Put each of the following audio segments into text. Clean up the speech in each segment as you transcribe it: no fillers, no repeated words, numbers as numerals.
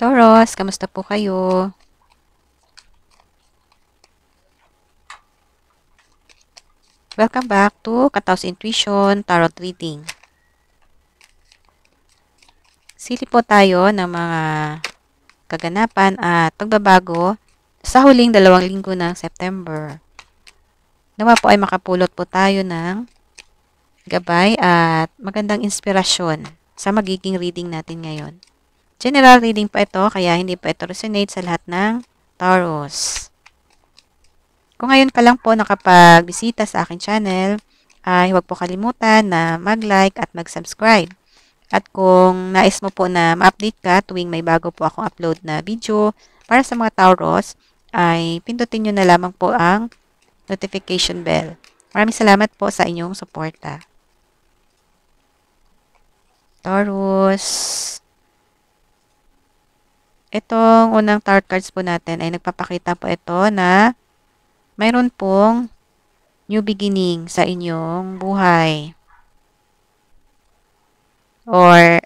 Taurus, kamusta po kayo? Welcome back to Kataos Intuition Tarot Reading. Sili po tayo ng mga kaganapan at pagbabago sa huling 2 linggo ng September. Nawa po ay makapulot po tayo ng gabay at magandang inspirasyon sa magiging reading natin ngayon. General reading po ito, kaya hindi po ito resonate sa lahat ng Taurus. Kung ngayon ka lang po nakapagbisita sa aking channel, ay huwag po kalimutan na mag-like at mag-subscribe. At kung nais mo po na ma-update ka tuwing may bago po akong upload na video para sa mga Taurus, ay pindutin nyo na lamang po ang notification bell. Maraming salamat po sa inyong suporta. Taurus. Itong unang tarot cards po natin ay nagpapakita po ito na mayroon pong new beginning sa inyong buhay. Or,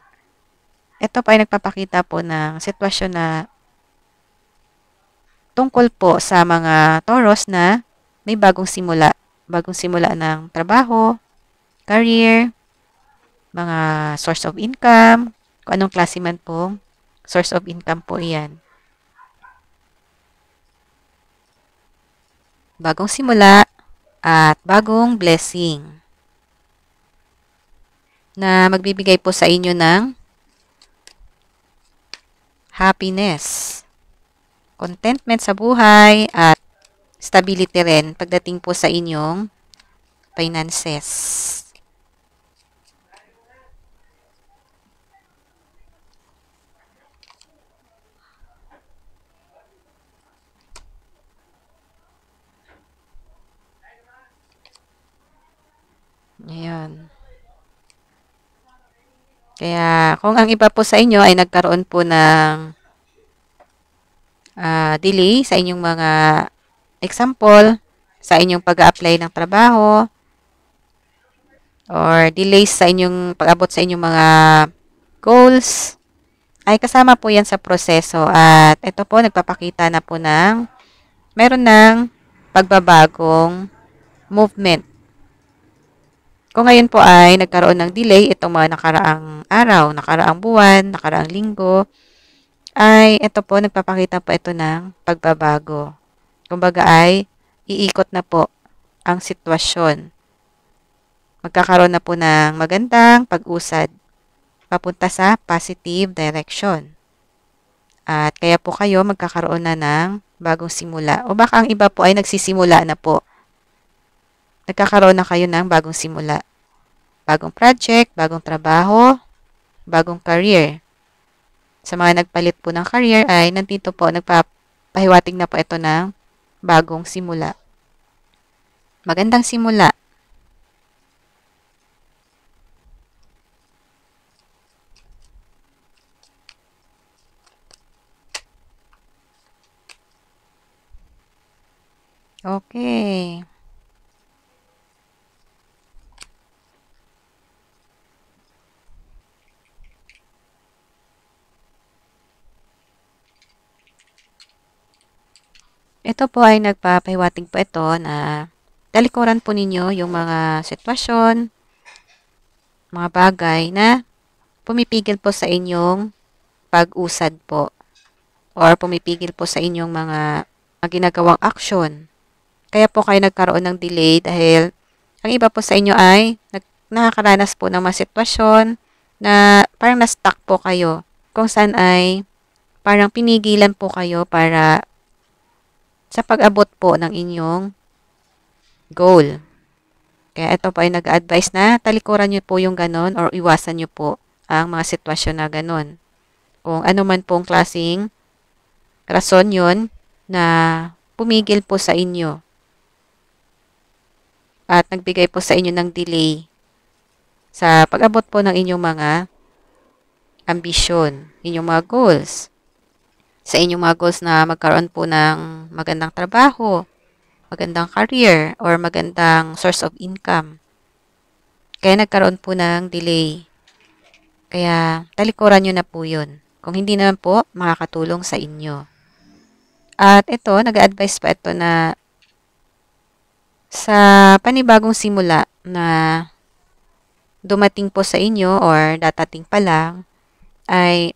ito pa ay nagpapakita po ng sitwasyon na tungkol po sa mga Taurus na may bagong simula. Bagong simula ng trabaho, career, mga source of income, kung anong klase man pong source of income po iyan. Bagong simula at bagong blessing na magbibigay po sa inyo ng happiness, contentment sa buhay at stability rin pagdating po sa inyong finances. Ayan. Kaya, kung ang iba po sa inyo ay nagkaroon po ng delay sa inyong mga example, sa inyong pag-a-apply ng trabaho, or delays sa inyong pag-abot sa inyong mga goals, ay kasama po yan sa proseso. At ito po, nagpapakita na po ng meron ng pagbabagong movement. Kung ngayon po ay nagkaroon ng delay, itong mga nakaraang araw, nakaraang buwan, nakaraang linggo, ay ito po, nagpapakita po ito ng pagbabago. Kumbaga ay iikot na po ang sitwasyon. Magkakaroon na po ng magandang pag-usad papunta sa positive direction. At kaya po kayo magkakaroon na ng bagong simula. O baka ang iba po ay nagsisimula na po. Nagkakaroon na kayo ng bagong simula. Bagong project, bagong trabaho, bagong career. Sa mga nagpalit po ng career ay nandito po, nagpapahiwatig na po ito ng bagong simula. Magandang simula. Okay. Ito po ay nagpapahiwatig po ito na talikuran po ninyo yung mga sitwasyon, mga bagay na pumipigil po sa inyong pag-usad po or pumipigil po sa inyong mga ginagawang aksyon. Kaya po kayo nagkaroon ng delay dahil ang iba po sa inyo ay nakakaranas po ng mga sitwasyon na parang na-stuck po kayo kung saan ay parang pinigilan po kayo para sa pag-abot po ng inyong goal. Kaya ito po ay nag-a-advise na talikuran nyo po yung ganon or iwasan nyo po ang mga sitwasyon na ganon. Kung ano man pong klaseng rason yun na pumigil po sa inyo at nagbigay po sa inyo ng delay sa pag-abot po ng inyong mga ambisyon, inyong mga goals. Sa inyong mga goals na magkaroon po ng magandang trabaho, magandang career, or magandang source of income. Kaya nagkaroon po ng delay. Kaya talikuran nyo na po yun. Kung hindi naman po, makakatulong sa inyo. At ito, nag-a-advise pa ito na sa panibagong simula na dumating po sa inyo or datating pa lang, ay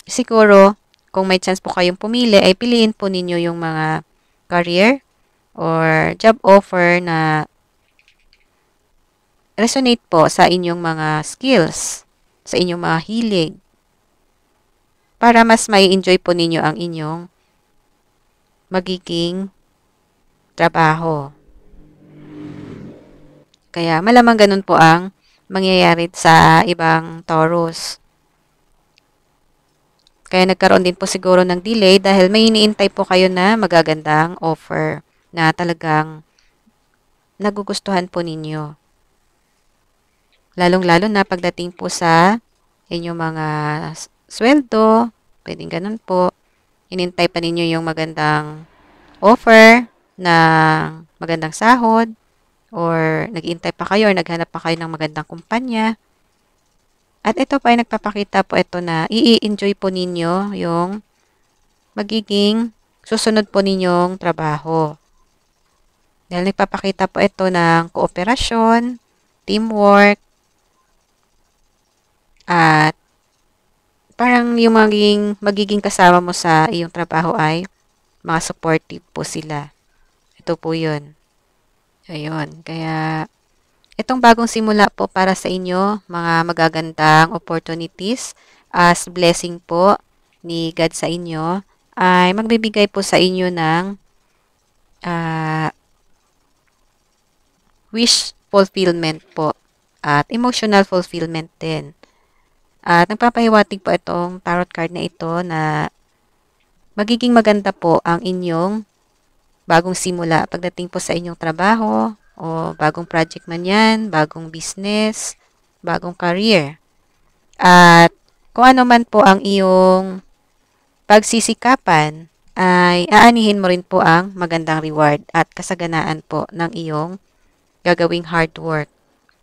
siguro kung may chance po kayong pumili, ay piliin po ninyo yung mga career or job offer na resonate po sa inyong mga skills, sa inyong mga hilig, para mas may enjoy po ninyo ang inyong magiging trabaho. Kaya malamang ganun po ang mangyayari sa ibang Taurus. Kaya nagkaroon din po siguro ng delay dahil may iniintay po kayo na magagandang offer na talagang nagugustuhan po ninyo. Lalong-lalo na pagdating po sa inyong mga sweldo, pwedeng ganun po. Inintay pa ninyo yung magandang offer na magandang sahod or nag-iintay pa kayo or naghanap pa kayo ng magandang kumpanya. At ito pa ay nagpapakita po ito na i-enjoy po ninyo yung magiging susunod po ninyong trabaho. Dahil nagpapakita po ito ng kooperasyon, teamwork, at parang yung magiging kasama mo sa iyong trabaho ay mga supportive po sila. Ito po yun. Ayun. Kaya itong bagong simula po para sa inyo, mga magagandang opportunities as blessing po ni God sa inyo, ay magbibigay po sa inyo ng wish fulfillment po at emotional fulfillment din. At nagpapahiwatig po itong tarot card na ito na magiging maganda po ang inyong bagong simula pagdating po sa inyong trabaho o bagong project man yan, bagong business, bagong career. At kung ano man po ang iyong pagsisikapan, ay aanihin mo rin po ang magandang reward at kasaganaan po ng iyong gagawing hard work.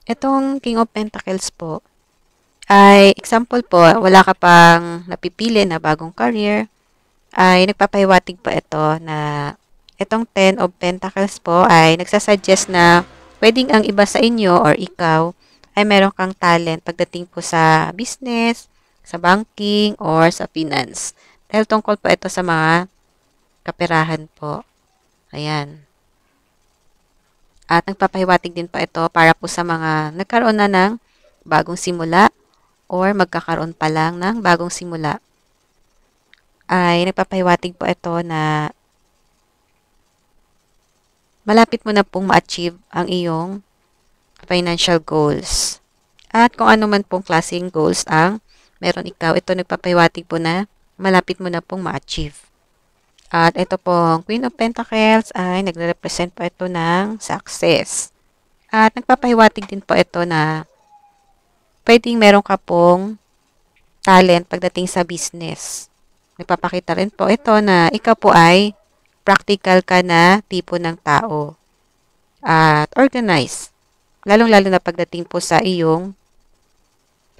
Itong King of Pentacles po, ay example po, wala ka pang napipili na bagong career, ay nagpapahiwatig po ito na itong Ten of Pentacles po ay nagsasuggest na pwedeng ang iba sa inyo or ikaw ay meron kang talent pagdating po sa business, sa banking, or sa finance. Dahil tungkol po ito sa mga kaperahan po. Ayan. At nagpapahiwatig din po ito para po sa mga nagkaroon na ng bagong simula or magkakaroon pa lang ng bagong simula. Ay nagpapahiwatig po ito na malapit mo na pong ma-achieve ang iyong financial goals. At kung ano man pong klaseng goals ang meron ikaw, ito nagpapahiwatig po na malapit mo na pong ma-achieve. At ito pong Queen of Pentacles ay nagre-represent po ito ng success. At nagpapahiwatig din po ito na pwedeng meron ka pong talent pagdating sa business. Nagpapakita rin po ito na ikaw po ay practical ka na tipo ng tao at organized. Lalong-lalo na pagdating po sa iyong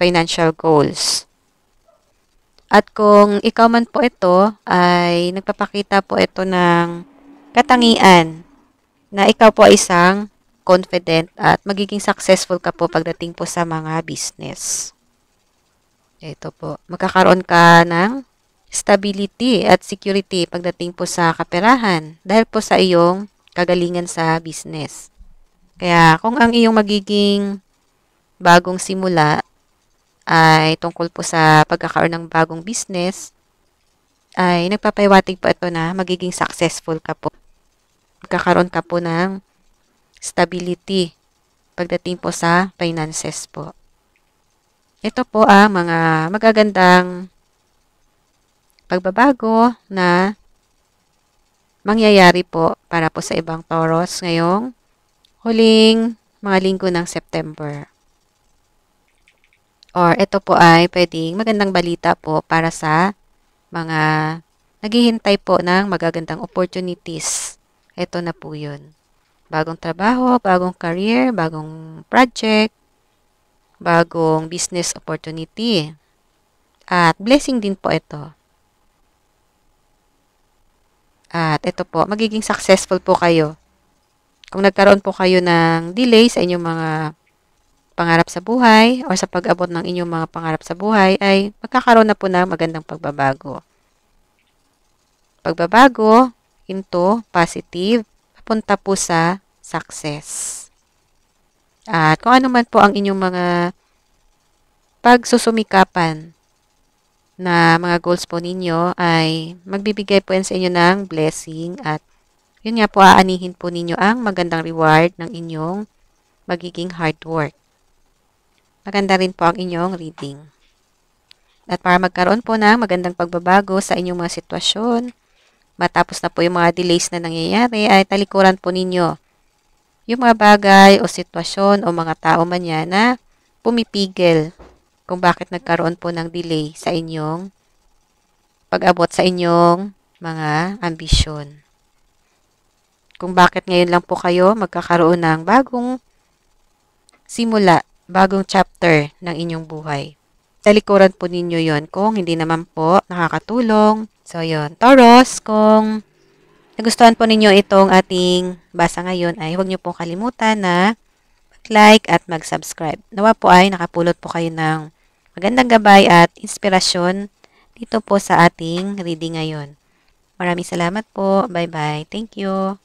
financial goals. At kung ikaw man po ito, ay nagpapakita po ito ng katangian na ikaw po ay isang confident at magiging successful ka po pagdating po sa mga business. Ito po, magkakaroon ka ng stability at security pagdating po sa kaperahan dahil po sa iyong kagalingan sa business. Kaya kung ang iyong magiging bagong simula ay tungkol po sa pagkakaroon ng bagong business, ay nagpapahiwatig po ito na magiging successful ka po. Magkakaroon ka po ng stability pagdating po sa finances po. Ito po ang mga magagandang pagbabago na mangyayari po para po sa ibang Taurus ngayong huling mga linggo ng September. Or ito po ay pwedeng magandang balita po para sa mga naghihintay po ng magagandang opportunities. Ito na po yun. Bagong trabaho, bagong career, bagong project, bagong business opportunity. At blessing din po ito. At ito po, magiging successful po kayo. Kung nagkaroon po kayo ng delay sa inyong mga pangarap sa buhay o sa pag-abot ng inyong mga pangarap sa buhay, ay magkakaroon na po ng magandang pagbabago. Pagbabago into positive, papunta po sa success. At kung ano man po ang inyong mga pagsusumikapan na mga goals po ninyo, ay magbibigay po yan sa inyo ng blessing at yun nga po, aanihin po ninyo ang magandang reward ng inyong magiging hard work. Maganda rin po ang inyong reading. At para magkaroon po ng magandang pagbabago sa inyong mga sitwasyon, matapos na po yung mga delays na nangyayari, ay talikuran po ninyo yung mga bagay o sitwasyon o mga tao man yan na pumipigil kung bakit nagkaroon po ng delay sa inyong pag-abot sa inyong mga ambisyon. Kung bakit ngayon lang po kayo magkakaroon ng bagong simula, bagong chapter ng inyong buhay. Talikuran po ninyo yon kung hindi naman po nakakatulong. So, yon. Taurus, kung nagustuhan po ninyo itong ating basa ngayon, ay huwag niyo pong kalimutan na mag-like at mag-subscribe. Nawa po ay nakapulot po kayo ng magandang gabay at inspirasyon dito po sa ating reading ngayon. Maraming salamat po. Bye-bye. Thank you.